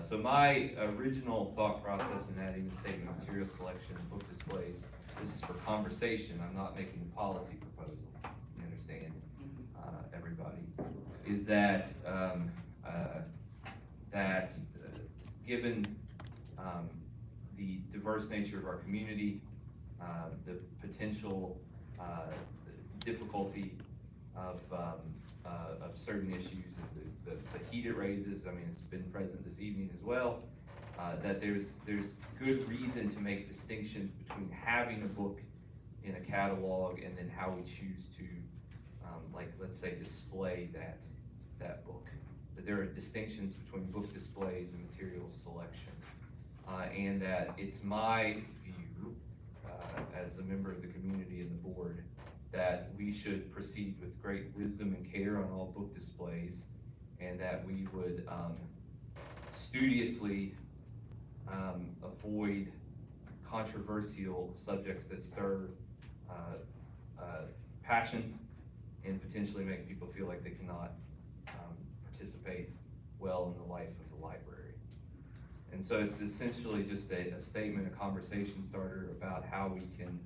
So my original thought process in adding the statement of material selection and book displays, this is for conversation, I'm not making a policy proposal, you understand, everybody, is that, given the diverse nature of our community, the potential difficulty of certain issues, the heat it raises, I mean, it's been present this evening as well, that there's good reason to make distinctions between having a book in a catalog and then how we choose to, like, let's say, display that book. That there are distinctions between book displays and material selection. And that it's my view, as a member of the community and the board, that we should proceed with great wisdom and care on all book displays, and that we would studiously avoid controversial subjects that stir passion and potentially make people feel like they cannot participate well in the life of the library. And so it's essentially just a statement, a conversation starter about how we can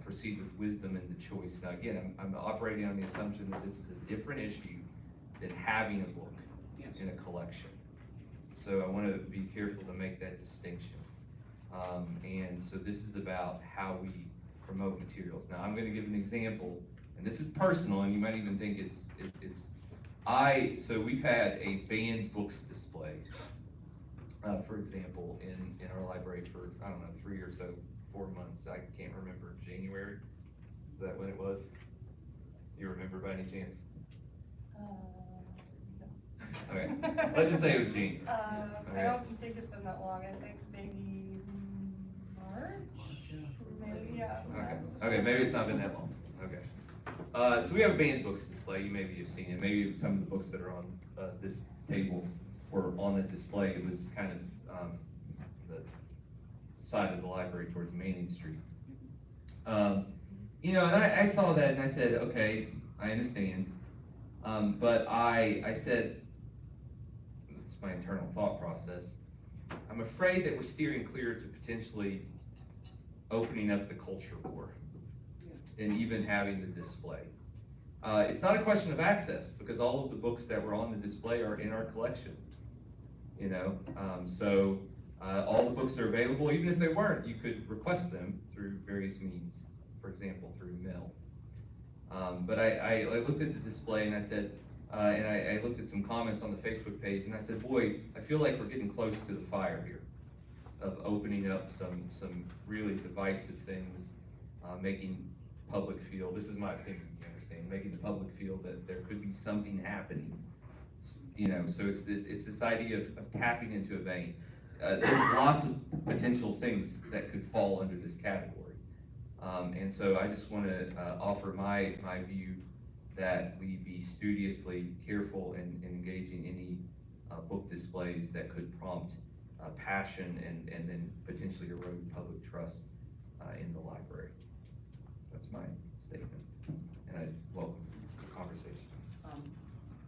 proceed with wisdom in the choice. Now again, I'm operating on the assumption that this is a different issue than having a book in a collection. So I want to be careful to make that distinction. And so this is about how we promote materials. Now I'm going to give an example, and this is personal, and you might even think so we've had a banned books display, for example, in our library for, I don't know, 3 or so, 4 months. I can't remember. January? Is that when it was? You remember by any chance? No. Okay, let's just say it was January. I don't think it's been that long. I think maybe March? Maybe, yeah. Okay, maybe it's not been that long. Okay. So we have a banned books display. You maybe have seen it. Maybe some of the books that are on this table were on the display. It was kind of the side of the library towards Manning Street. You know, and I saw that and I said, okay, I understand. But I said, it's my internal thought process, I'm afraid that we're steering clear to potentially opening up the culture war and even having the display. It's not a question of access, because all of the books that were on the display are in our collection. You know, so all the books are available. Even if they weren't, you could request them through various means, for example, through mail. But I looked at the display and I said, and I looked at some comments on the Facebook page, and I said, boy, I feel like we're getting close to the fire here of opening up some really divisive things, making public feel, this is my opinion, you understand, making the public feel that there could be something happening. You know, so it's this idea of tapping into a vein. There's lots of potential things that could fall under this category. And so I just want to offer my view that we be studiously careful in engaging any book displays that could prompt passion and then potentially erode public trust in the library. That's my statement, and I welcome the conversation.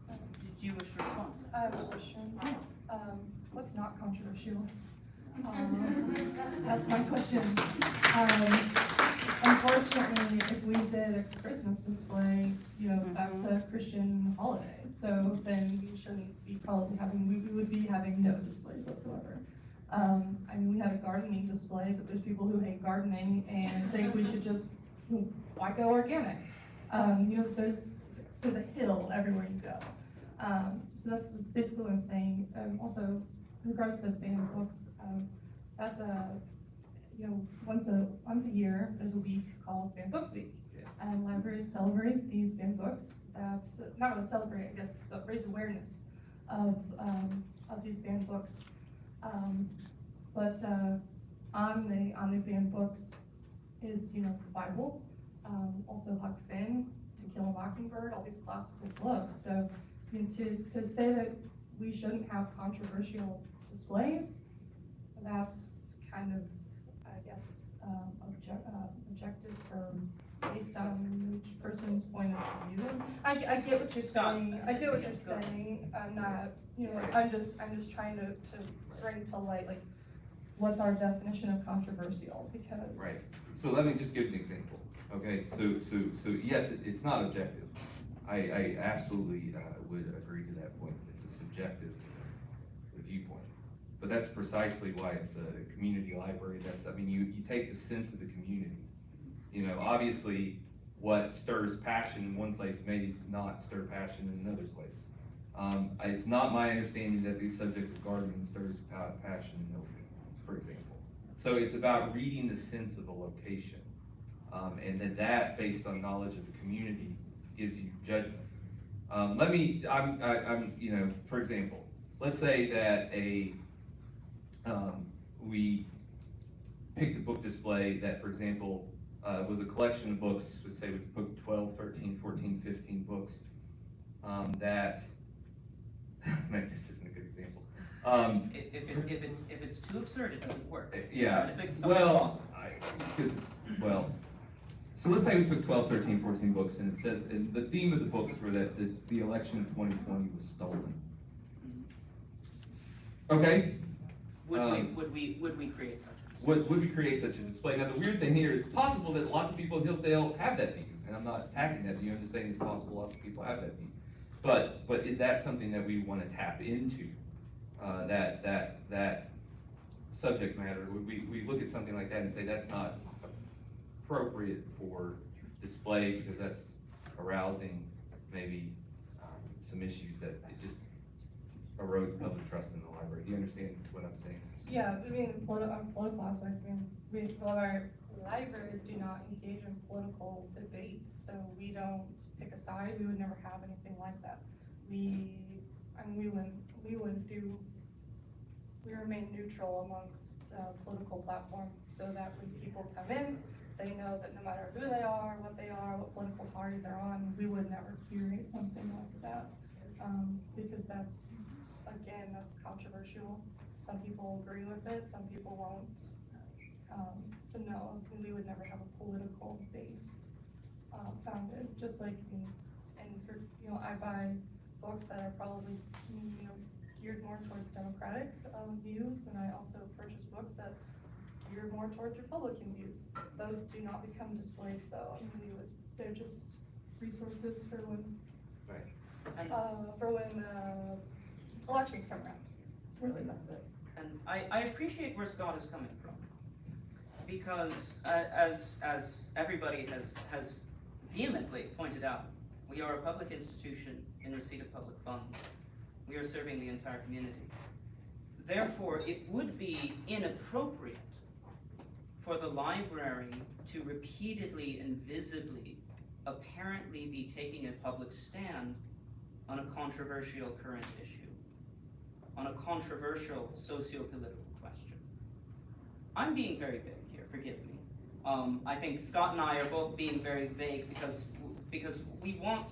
Did you wish to respond? I have a question. What's not controversial? That's my question. Unfortunately, if we did a Christmas display, you know, that's a Christian holiday, so then we shouldn't be we would be having no displays whatsoever. I mean, we had a gardening display, but there's people who hate gardening and think we should just, why go organic? You know, there's a hill everywhere you go. So that's basically what I'm saying. Also, in regards to the banned books, that's you know, once a year, there's a week called Banned Books Week. Yes. And libraries celebrate these banned books that, not really celebrate, I guess, but raise awareness of these banned books. But on the banned books is, you know, the Bible, also Huck Finn, To Kill a Mockingbird, all these classical books. So, you know, to say that we shouldn't have controversial displays, that's kind of, I guess, objective for based on each person's point of view. I get what you're Scott, saying, I get what you're yeah, go ahead. saying, I'm not, you know, Right. I'm just trying to bring to light, like, what's our definition of controversial, because. Right. So let me just give an example, okay? So yes, it's not objective. I absolutely would agree to that point. It's a subjective viewpoint. But that's precisely why it's a community library. You take the sense of the community. You know, obviously, what stirs passion in one place may not stir passion in another place. It's not my understanding that the subject of gardening stirs passion in Hillsdale, for example. So it's about reading the sense of a location. And then that, based on knowledge of the community, gives you judgment. You know, for example, let's say that we picked a book display that, for example, was a collection of books, let's say we book 12, 13, 14, 15 books, that, maybe this isn't a good example. If it's too absurd, it doesn't work. Yeah, Try to think of something else. So let's say we took 12, 13, 14 books and it said, and the theme of the books were that the election of 2020 was stolen. Okay? Would we create such a display? Would we create such a display? Now, the weird thing here, it's possible that lots of people in Hillsdale have that view, and I'm not attacking that view, I'm just saying it's possible lots of people have that view. But is that something that we want to tap into, that subject matter? Would we look at something like that and say that's not appropriate for display because that's arousing maybe some issues that it just erodes public trust in the library? Do you understand what I'm saying? Yeah, I mean, on political aspects, our libraries do not engage in political debates, so we don't pick a side, we would never have anything like that. We remain neutral amongst political platforms, so that when people come in, they know that no matter who they are, what political party they're on, we would never curate something like that. Because that's controversial. Some people agree with it, some people won't. So no, we would never have a political based founded, just like, I buy books that are probably, geared more towards Democratic views, and I also purchase books that gear more towards Republican views. Those do not become displays though. They're just resources for when, And elections come around. Really, that's it. And I appreciate where Scott is coming from, because as everybody has vehemently pointed out, we are a public institution in receipt of public funds. We are serving the entire community. Therefore, it would be inappropriate for the library to repeatedly and visibly, apparently be taking a public stand on a controversial current issue, on a controversial socio-political question. I'm being very vague here, forgive me. I think Scott and I are both being very vague because we want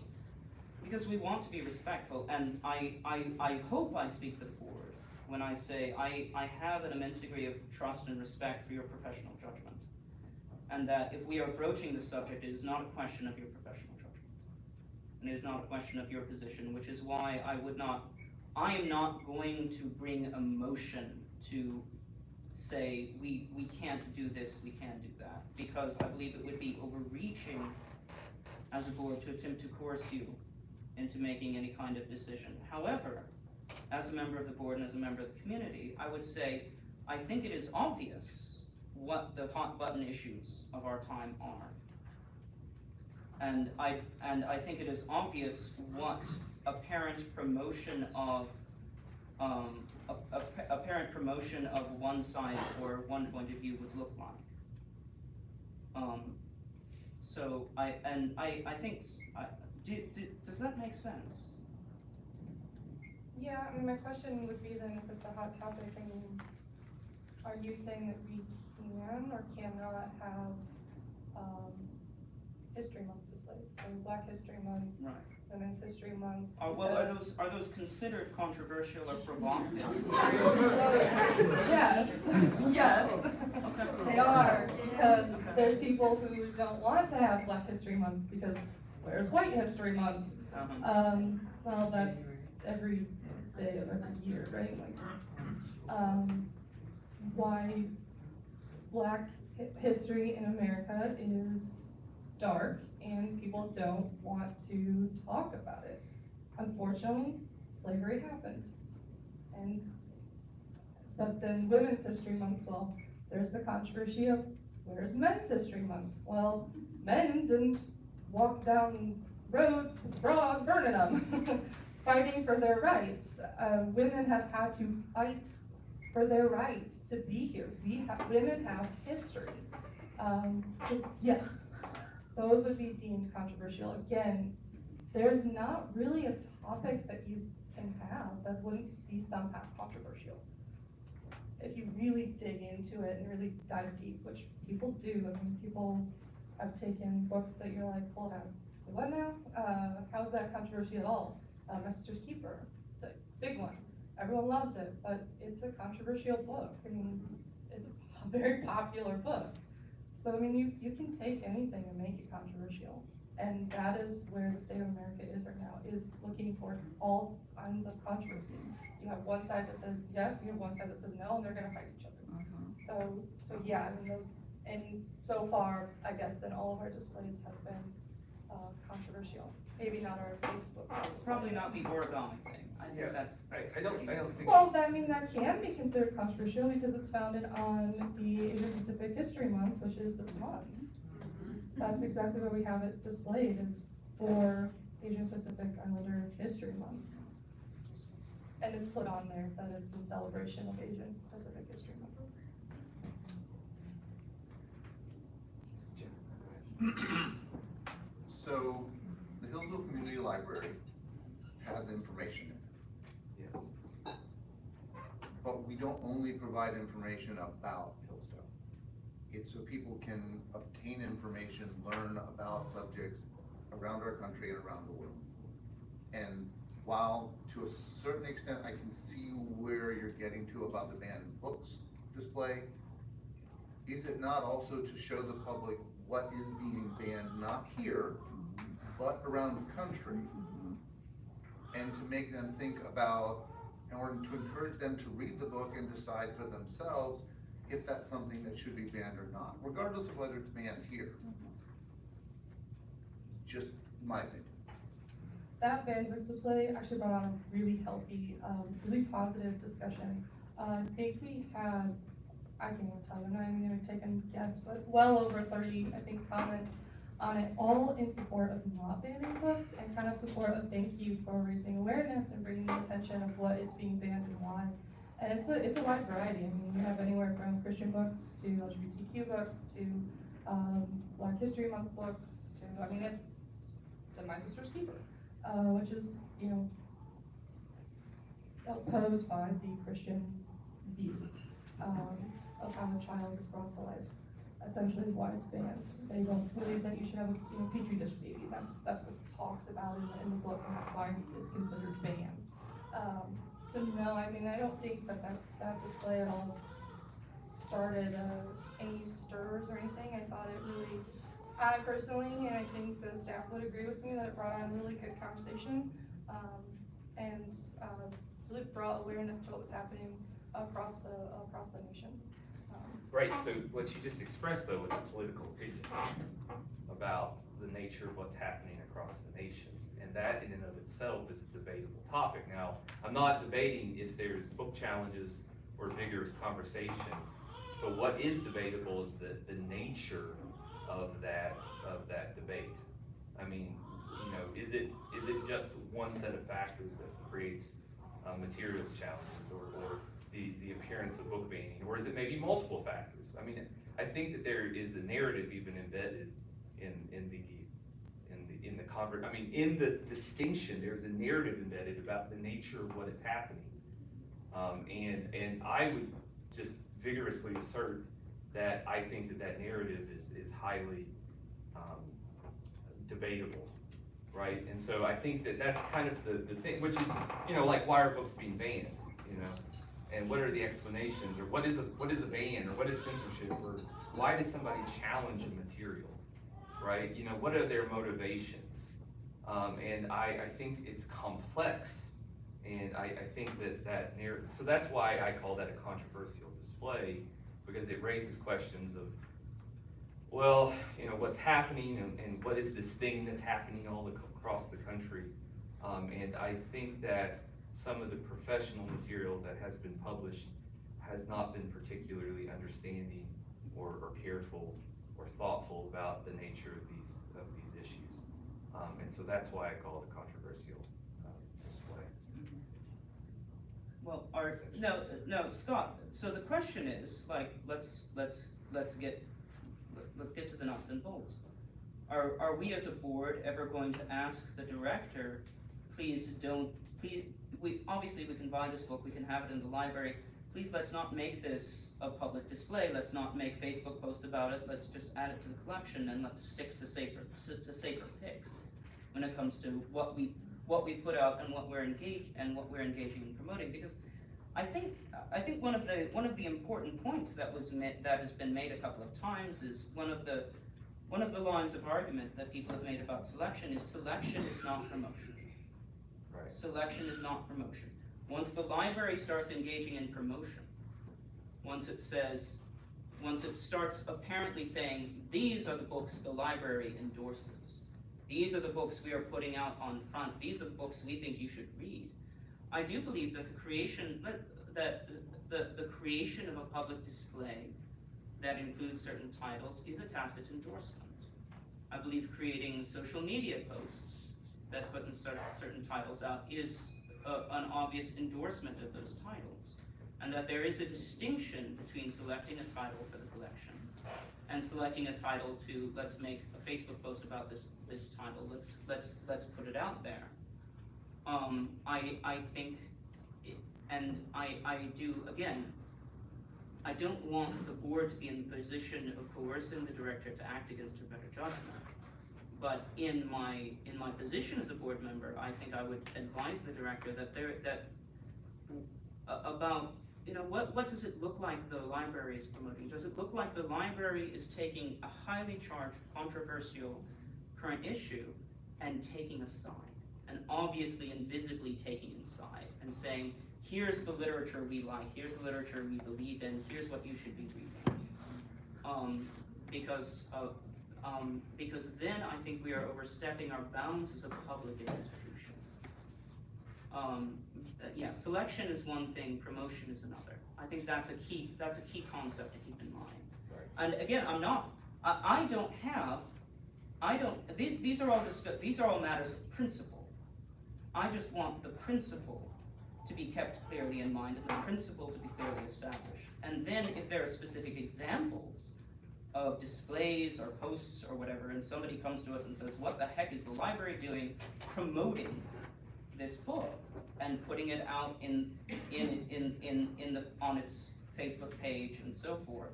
to be respectful, and I hope I speak for the board when I say I have an immense degree of trust and respect for your professional judgment, and that if we are broaching this subject, it is not a question of your professional judgment, and it is not a question of your position, which is why I am not going to bring a motion to say we can't do this, we can't do that, because I believe it would be overreaching as a board to attempt to coerce you into making any kind of decision. However, as a member of the board and as a member of the community, I would say I think it is obvious what the hot button issues of our time are. And I think it is obvious what apparent promotion of one side or one point of view would look like. So I think, does that make sense? Yeah, I mean, my question would be then, if it's a hot topic, I mean, are you saying that we can or cannot have History Month displays? So Black History Month, Right. Women's History Month. Are those considered controversial or provocative? Yes, yes, Okay. they are, because because Okay. there's people who don't want to have Black History Month, because where's White History Month? Well, that's every day of every year, right? Like, why Black history in America is dark and people don't want to talk about it. Unfortunately, slavery happened. But then Women's History Month, well, there's the controversy of where's Men's History Month? Well, men didn't walk down the road with bras burning them, fighting for their rights. Women have had to fight for their right to be here. Women have history. So yes, those would be deemed controversial. Again, there's not really a topic that you can have that wouldn't be somehow controversial. If you really dig into it and really dive deep, which people do. I mean, people have taken books that you're like, hold on, so what now? How's that controversial at all? My Sister's Keeper, it's a big one. Everyone loves it, but it's a controversial book. I mean, it's a very popular book. So, I mean, you can take anything and make it controversial. And that is where the state of America is right now, is looking for all kinds of controversy. You have one side that says yes, you have one side that says no, and they're gonna fight each other. So yeah, I mean, and so far, I guess then all of our displays have been controversial. Maybe not our Facebook. It's probably not the origami thing. I Yeah. think that's I don't think. Well, I mean, that can be considered controversial because it's founded on the Asian Pacific History Month, which is this month. That's exactly where we have it displayed, is for Asian Pacific Islander History Month. And it's put on there that it's in celebration of Asian Pacific History Month. So, the Hillsdale Community Library has information in it, Yes. but we don't only provide information about Hillsdale. It's so people can obtain information, learn about subjects around our country and around the world. And while to a certain extent I can see where you're getting to about the banned books display, is it not also to show the public what is being banned, not here, but around the country? And to make them think about, or to encourage them to read the book and decide for themselves if that's something that should be banned or not, regardless of whether it's banned here. Just my opinion. That banned books display actually brought on a really healthy, really positive discussion. I think we had, I can't even tell you, I'm not even gonna take a guess, but well over 30, I think, comments on it, all in support of not banning books and kind of support of thank you for raising awareness and bringing the attention of what is being banned and why. And it's a wide variety. I mean, you have anywhere from Christian books to LGBTQ books to Black History Month books to, I mean, it's to My Sister's Keeper, which is, you know, opposed by the Christian view of how the child is brought to life. Essentially why it's banned. They don't believe that you should have a petri dish baby. That's what it talks about in the book, and that's why it's considered banned. So no, I mean, I don't think that display at all started any stirs or anything. I thought it really, I personally, and I think the staff would agree with me, that it brought on a really good conversation, and really brought awareness to what was happening across the nation. Right, so what you just expressed though was a political opinion about the nature of what's happening across the nation. And that in and of itself is a debatable topic. Now, I'm not debating if there's book challenges or vigorous conversation, but what is debatable is the nature of that debate. I mean, you know, is it just one set of factors that creates materials challenges or the appearance of book banning, or is it maybe multiple factors? I mean, I think that there is a narrative even embedded in the distinction. There's a narrative embedded about the nature of what is happening, and I would just vigorously assert that I think that narrative is highly debatable, right? And so I think that that's kind of the thing, which is, you know, like, why are books being banned, you know? And what are the explanations, or what is a ban, or what is censorship, or why does somebody challenge a material, right? You know, what are their motivations? And I think it's complex, and I think that narrative, so that's why I call that a controversial display, because it raises questions of, well, you know, what's happening, and what is this thing that's happening all across the country? And I think that some of the professional material that has been published has not been particularly understanding or careful or thoughtful about the nature of these issues. And so that's why I call it a controversial display. Well, no, Scott, so the question is, like, let's get to the nuts and bolts. Are we as a board ever going to ask the director, please, obviously we can buy this book, we can have it in the library, please let's not make this a public display, let's not make Facebook posts about it, let's just add it to the collection, and let's stick to safer picks when it comes to what we put out and what we're engaging in promoting. Because I think one of the important points that has been made a couple of times is one of the lines of argument that people have made about selection is not promotion. Right. Selection is not promotion. Once the library starts engaging in promotion, once it starts apparently saying, these are the books the library endorses, these are the books we are putting out on front, these are the books we think you should read, I do believe that the creation of a public display that includes certain titles is a tacit endorsement. I believe creating social media posts that put in certain titles out is an obvious endorsement of those titles, and that there is a distinction between selecting a title for the collection and selecting a title to, let's make a Facebook post about this title, let's put it out there. I think, and I do, again, I don't want the board to be in the position of coercing the director to act against her better judgment. But in my position as a board member, I think I would advise the director about, you know, what does it look like the library is promoting? Does it look like the library is taking a highly charged, controversial current issue and taking a side, and obviously and visibly taking a side and saying, here's the literature we like, here's the literature we believe in, here's what you should be reading. Because then I think we are overstepping our bounds as a public institution. Yeah, selection is one thing, promotion is another. I think that's a key concept to keep in mind. Right. And again, these are all matters of principle. I just want the principle to be kept clearly in mind and the principle to be clearly established. And then if there are specific examples of displays or posts or whatever, and somebody comes to us and says, what the heck is the library doing promoting this book and putting it out on its Facebook page and so forth,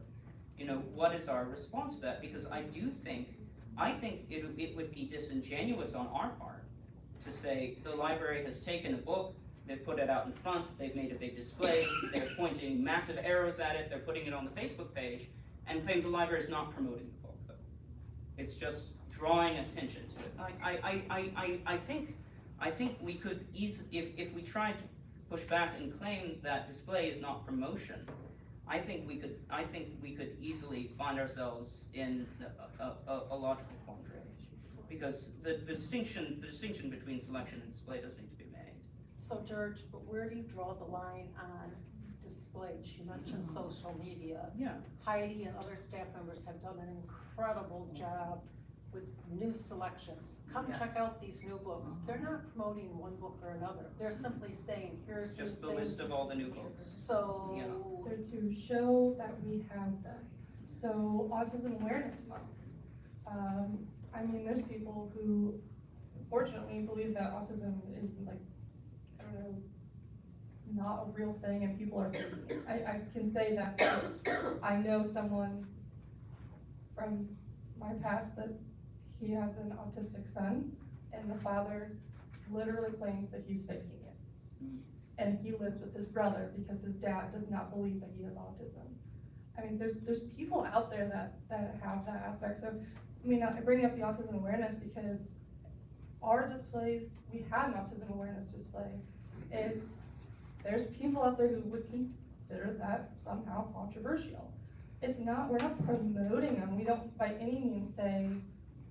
you know, what is our response to that? Because I think it would be disingenuous on our part to say the library has taken a book, they've put it out in front, they've made a big display, they're pointing massive arrows at it, they're putting it on the Facebook page, and claim the library is not promoting the book, though. It's just drawing attention to it. I think we could if we tried to push back and claim that display is not promotion, I think we could easily find ourselves in a logical quandary, because the distinction between selection and display does need to be made. So George, but where do you draw the line on displays? You mentioned social media. Yeah. Heidi and other staff members have done an incredible job with new selections. Come check out these new books. They're not promoting one book or another. They're simply saying, here's Just the new list things. of all the new books. So, Yeah. They're to show that we have them. So Autism Awareness Month. I mean, there's people who fortunately believe that autism is like, I don't know, not a real thing and people are faking it. I can say that because I know someone from my past that he has an autistic son and the father literally claims that he's faking it. and he lives with his brother because his dad does not believe that he has autism. I mean, there's people out there that have that aspect. So, I mean, I bring up the autism awareness because our displays, we had an autism awareness display. There's people out there who would consider that somehow controversial. It's not, we're not promoting them. We don't by any means say,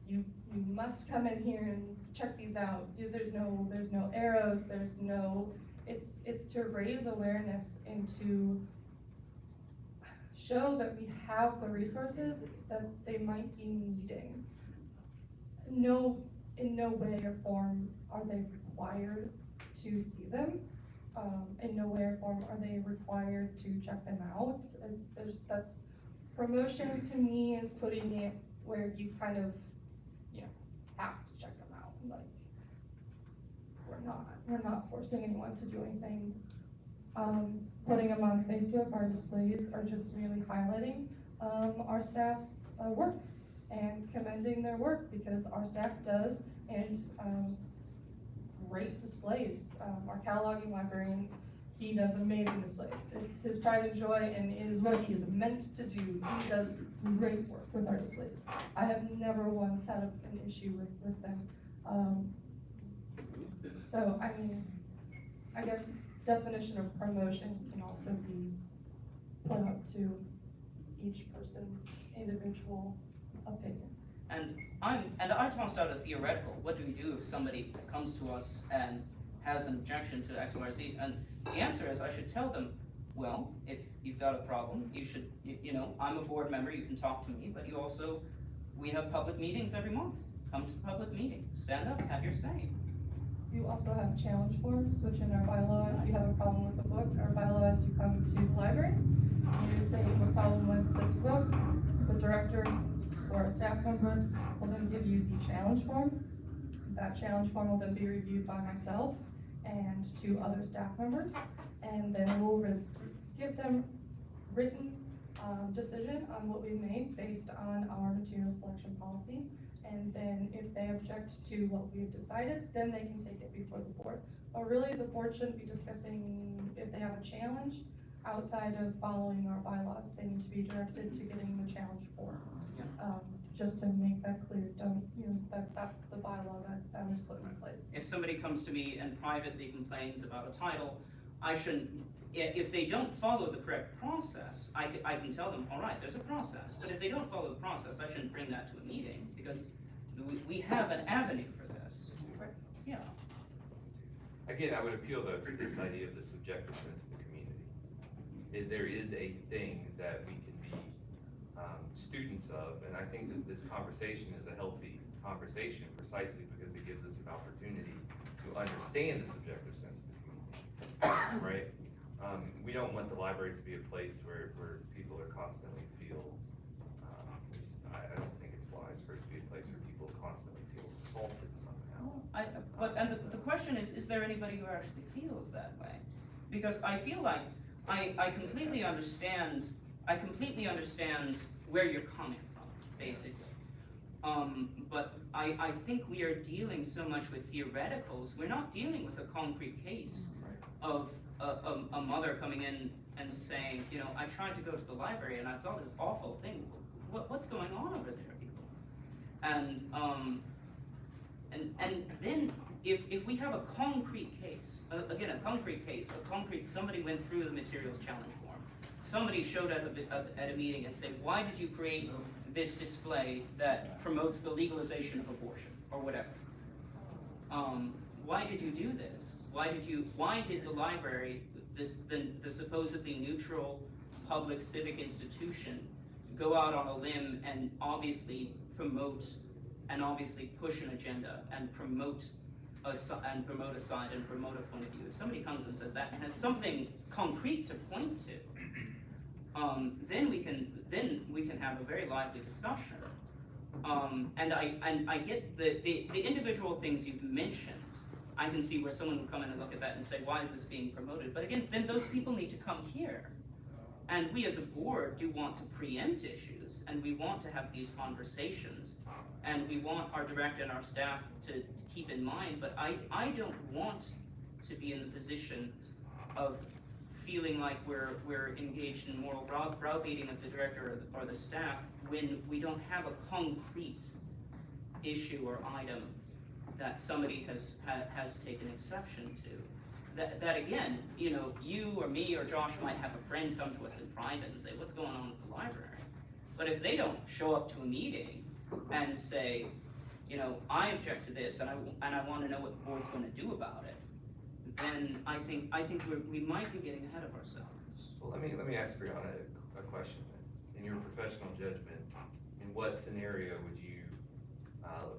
you must come in here and check these out. There's no arrows, it's to raise awareness and to show that we have the resources that they might be needing. In no way or form are they required to see them. In no way or form are they required to check them out. That's promotion to me is putting it where you kind of, have to check them out. Like, we're not forcing anyone to do anything. Putting them on Facebook, our displays are just really highlighting our staff's work and commending their work, because our staff does, and great displays. Our cataloging librarian, he does amazing displays. It's his pride and joy, and it is what he is meant to do. He does great work with our displays. I have never once had an issue with them. So, I mean, I guess definition of promotion can also be put up to each person's individual opinion. And I tossed out a theoretical, what do we do if somebody comes to us and has an objection to X, Y, or Z? And the answer is, I should tell them, well, if you've got a problem, you should, I'm a board member, you can talk to me, but we have public meetings every month. Come to the public meetings, stand up, have your say. You also have challenge forms, which in our bylaw, if you have a problem with the book, our bylaw is you come to the library, you say you have a problem with this book, the director or a staff member will then give you the challenge form. That challenge form will then be reviewed by myself and 2 other staff members, and then we'll give them written decision on what we made based on our material selection policy. And then if they object to what we've decided, then they can take it before the board. But really, the board shouldn't be discussing if they have a challenge outside of following our bylaws. They need to be directed to getting the challenge form. Just to make that clear, that's the bylaw that was put in place. If somebody comes to me and privately complains about a title, I shouldn't, if they don't follow the correct process, I can tell them, all right, there's a process. But if they don't follow the process, I shouldn't bring that to a meeting, because we have an avenue for this. Right. Yeah. Again, I would appeal though to this idea of the subjective sense of the community. There is a thing that we can be students of, and I think that this conversation is a healthy conversation precisely because it gives us an opportunity to understand the subjective sense of the community, right? We don't want the library to be a place where people are constantly feel, I don't think it's wise for it to be a place where people constantly feel assaulted somehow. The question is there anybody who actually feels that way? Because I feel like I completely understand where you're coming from, basically. But I think we are dealing so much with theoreticals, we're not dealing with a concrete case of a mother coming in and saying, I tried to go to the library and I saw this awful thing. What's going on over there, people? And then if we have a concrete case, somebody went through the materials challenge form, somebody showed up at a meeting and said, why did you create this display that promotes the legalization of abortion, or whatever? Why did you do this? Why did the library, the supposedly neutral public civic institution, go out on a limb and obviously promote and obviously push an agenda and promote a side and promote a point of view? If somebody comes and says that and has something concrete to point to, then we can have a very lively discussion. And I get the individual things you've mentioned. I can see where someone would come in and look at that and say, why is this being promoted? But again, then those people need to come here. And we as a board do want to preempt issues, and we want to have these conversations, and we want our director and our staff to keep in mind, but I don't want to be in the position feeling like we're engaged in moral browbeating of the director or the staff when we don't have a concrete issue or item that somebody has taken exception to. That again, you know, you or me or Josh might have a friend come to us in private and say, what's going on with the library? But if they don't show up to a meeting and say, you know, I object to this and I want to know what the board's going to do about it, then I think we might be getting ahead of ourselves. Well, let me ask Brianna a question. In your professional judgment, in what scenario would you,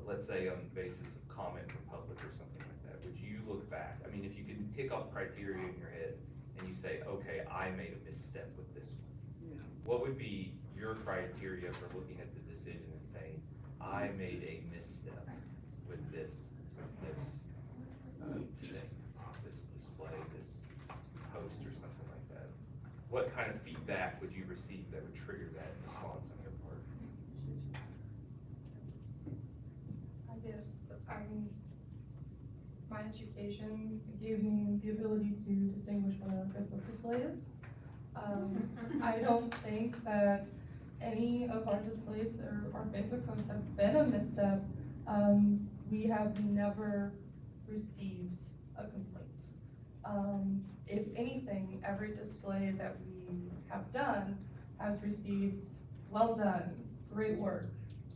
let's say on the basis of comment from public or something like that, would you look back? I mean, if you could tick off criteria in your head and you say, okay, I made a misstep with this one, Yeah. what would be your criteria for looking at the decision and saying, I made a misstep with this thing, this display, this post or something like that? What kind of feedback would you receive that would trigger that response on your part? I guess, my education gave me the ability to distinguish what a good book display is. I don't think that any of our displays or our Facebook posts have been a misstep. We have never received a complaint. If anything, every display that we have done has received, well done, great work,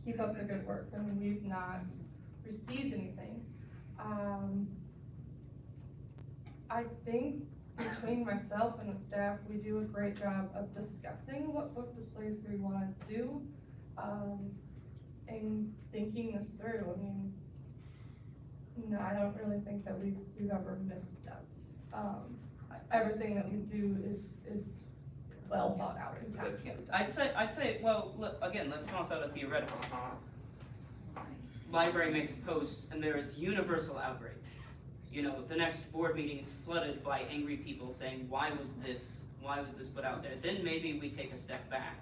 keep up the good work. I mean, we've not received anything. I think between myself and the staff, we do a great job of discussing what book displays we want to do, and thinking this through. I mean, no, I don't really think that we've ever misstepped. Everything that we do is well thought out and That's- I'd say, well, look, again, let's toss out a theoretical. Library makes a post and there is universal outrage. You know, the next board meeting is flooded by angry people saying, why was this put out there? Then maybe we take a step back.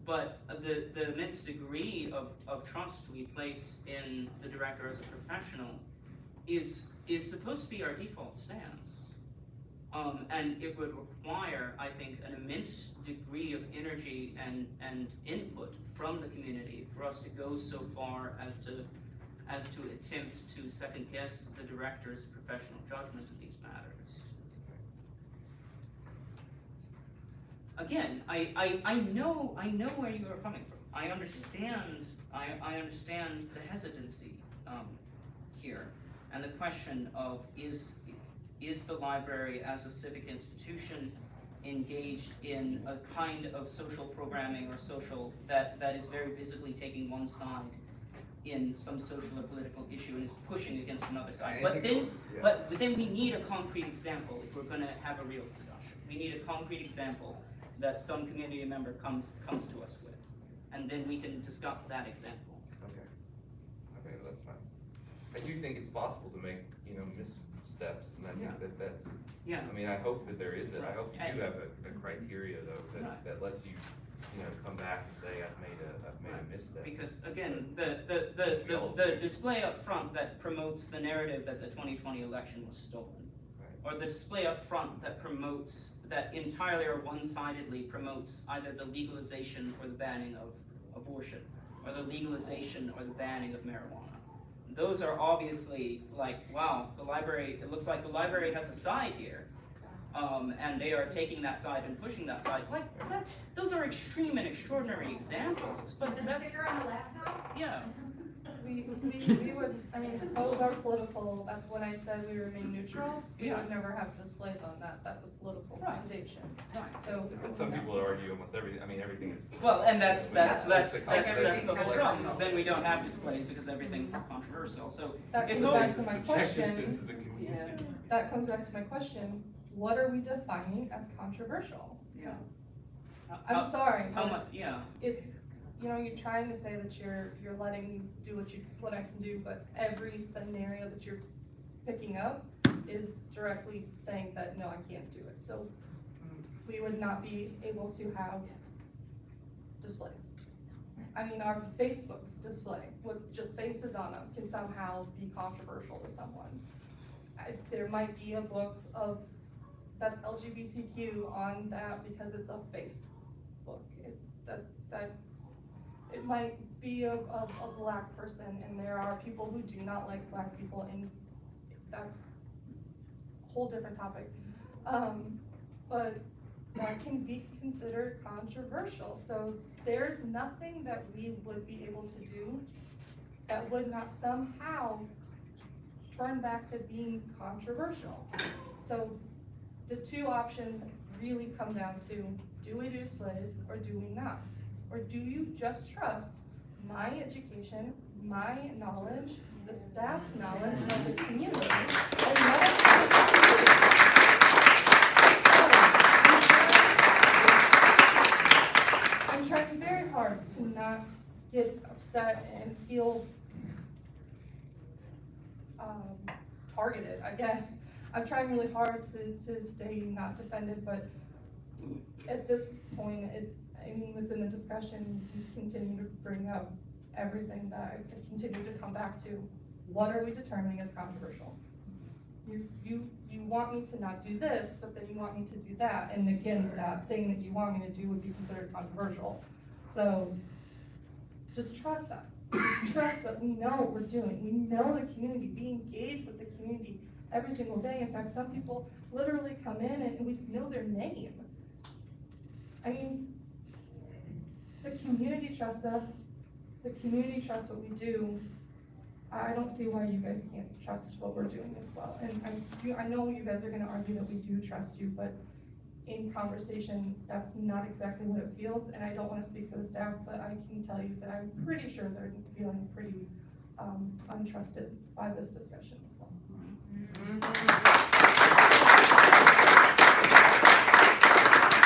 But the immense degree of trust we place in the director as a professional is supposed to be our default stance. And it would require, I think, an immense degree of energy and input from the community for us to go so far as to attempt to second guess the director's professional judgment of these matters. Again, I know where you are coming from. I understand the hesitancy here, and the question of is the library as a civic institution engaged in a kind of social programming or social that is very visibly taking one side in some social or political issue and is pushing against another side. But then we need a concrete example if we're going to have a real discussion. We need a concrete example that some community member comes to us with, and then we can discuss that example. Okay, well, that's fine. I do think it's possible to make, you know, missteps, and I think that's, Yeah. I mean, I hope that there is it. I hope you do have a criteria though that lets you, you know, come back and say, I've made a misstep. Because again, the display up front that promotes the narrative that the 2020 election was stolen, or the display up front that entirely or one-sidedly promotes either the legalization or the banning of abortion, or the legalization or the banning of marijuana. Those are obviously like, wow, it looks like the library has a side here. And they are taking that side and pushing that side. Like, those are extreme and extraordinary examples, but The that's, sticker on the laptop? yeah. We would, I mean, those are political, that's when I said we remain neutral. We would never have displays on that, that's a political Right. foundation. Right. So. And some people would argue almost everything, I mean, everything is. Well, and that's the complex- whole problem, is then we don't have displays because everything's controversial, so That it's comes back always to my subjective question, sense of the community. that comes back to my question, what are we defining as controversial? yeah. I'm sorry, How but much, yeah, it's, you know, you're trying to say that you're letting me do what I can do, but every scenario that you're picking up is directly saying that, no, I can't do it. So we would not be able to have displays. I mean, our Facebook's display with just faces on them can somehow be controversial to someone. There might be a book of that's LGBTQ on that because it's a Facebook. It's that it might be a black person, and there are people who do not like black people, and that's a whole different topic. But that can be considered controversial. So there's nothing that we would be able to do that would not somehow turn back to being controversial. So the two options really come down to, do we do displays or do we not? Or do you just trust my education, my knowledge, the staff's knowledge of the community, and I'm trying very hard to not get upset and feel targeted, I guess. I'm trying really hard to stay not defended, but at this point, within the discussion, you continue to bring up everything that I continue to come back to. What are we determining as controversial? You want me to not do this, but then you want me to do that, and again, that thing that you want me to do would be considered controversial. So just trust us. Just trust that we know what we're doing. We know the community. We engage with the community every single day. In fact, some people literally come in and we know their name. I mean, the community trusts us. The community trusts what we do. I don't see why you guys can't trust what we're doing as well. And I know you guys are gonna argue that we do trust you, but in conversation, that's not exactly what it feels. And I don't wanna speak for the staff, but I can tell you that I'm pretty sure they're feeling pretty untrusted by this discussion as well.